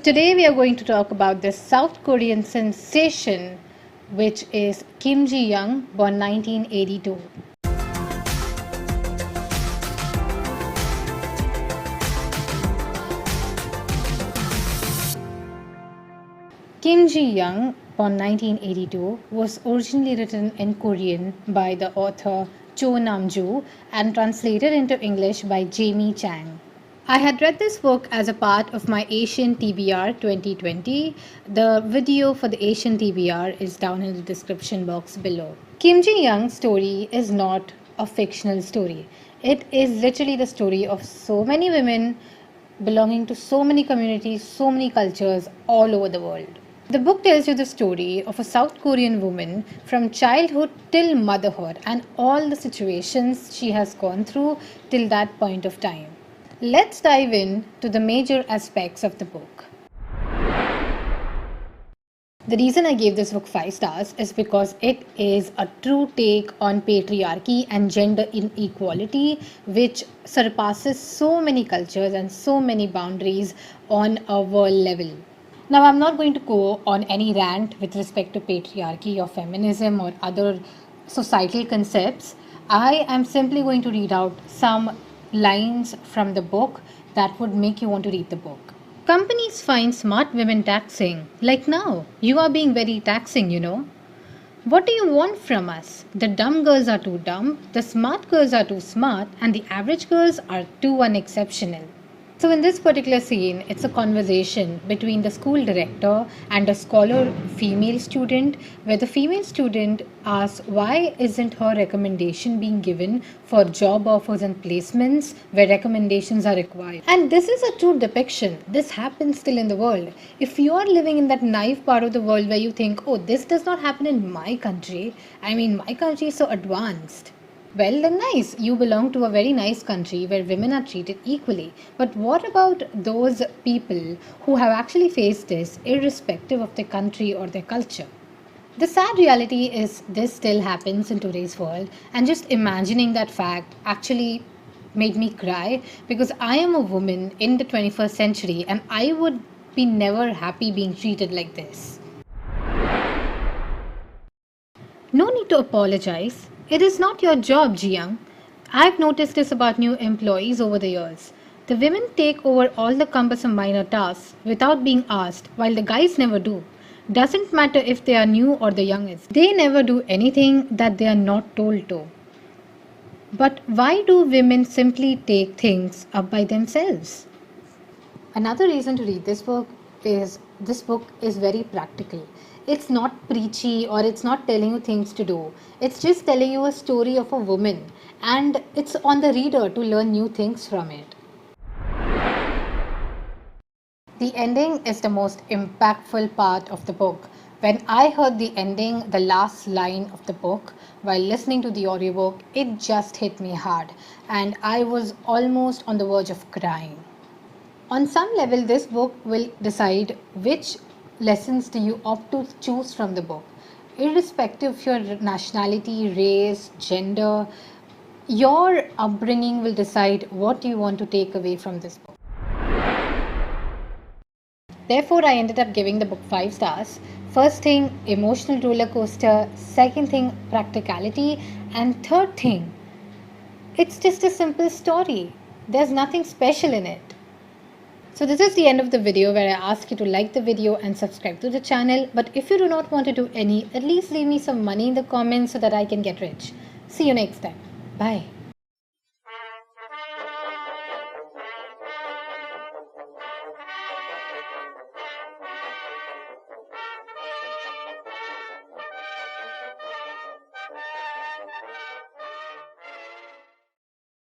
today we are going to talk about the South Korean sensation, which is Kim Ji Young, born 1982. Kim Ji Young, born 1982, was originally written in Korean by the author Cho Nam-joo and translated into English by Jamie Chang. I had read this book as a part of my Asian TBR 2020. The video for the Asian TBR is down in the description box below. Kim Ji Young's story is not a fictional story. It is literally the story of so many women belonging to so many communities, so many cultures all over the world. The book tells you the story of a South Korean woman from childhood till motherhood and all the situations she has gone through till that point of time. Let's dive in to the major aspects of the book. The reason I gave this book 5 stars is because it is a true take on patriarchy and gender inequality, which surpasses so many cultures and so many boundaries on a world level. Now, I'm not going to go on any rant with respect to patriarchy or feminism or other societal concepts. I am simply going to read out some lines from the book that would make you want to read the book. Companies find smart women taxing. Like now, you are being very taxing, you know. What do you want from us? The dumb girls are too dumb, the smart girls are too smart, and the average girls are too unexceptional. So in this particular scene, it's a conversation between the school director and a scholar female student, where the female student asks why isn't her recommendation being given for job offers and placements where recommendations are required. And this is a true depiction. This happens still in the world. If you are living in that naive part of the world where you think, oh, this does not happen in my country, my country is so advanced. Well, then nice. You belong to a very nice country where women are treated equally. But what about those people who have actually faced this irrespective of their country or their culture? The sad reality is this still happens in today's world, and just imagining that fact actually made me cry because I am a woman in the 21st century and I would be never happy being treated like this. No need to apologize. It is not your job, Ji Young. I've noticed this about new employees over the years. The women take over all the cumbersome minor tasks without being asked, while the guys never do. Doesn't matter if they are new or the youngest. They never do anything that they are not told to. But why do women simply take things up by themselves? Another reason to read this book is very practical. It's not preachy or it's not telling you things to do. It's just telling you a story of a woman, and it's on the reader to learn new things from it. The ending is the most impactful part of the book. When I heard the ending, the last line of the book, while listening to the audiobook, it just hit me hard, and I was almost on the verge of crying. On some level, this book will decide which lessons do you opt to choose from the book. Irrespective of your nationality, race, gender, your upbringing will decide what you want to take away from this book. Therefore, I ended up giving the book 5 stars. First thing, emotional roller coaster. Second thing, practicality. And third thing, it's just a simple story. There's nothing special in it. So this is the end of the video where I ask you to like the video and subscribe to the channel. But if you do not want to do any, at least leave me some money in the comments so that I can get rich. See you next time. Bye.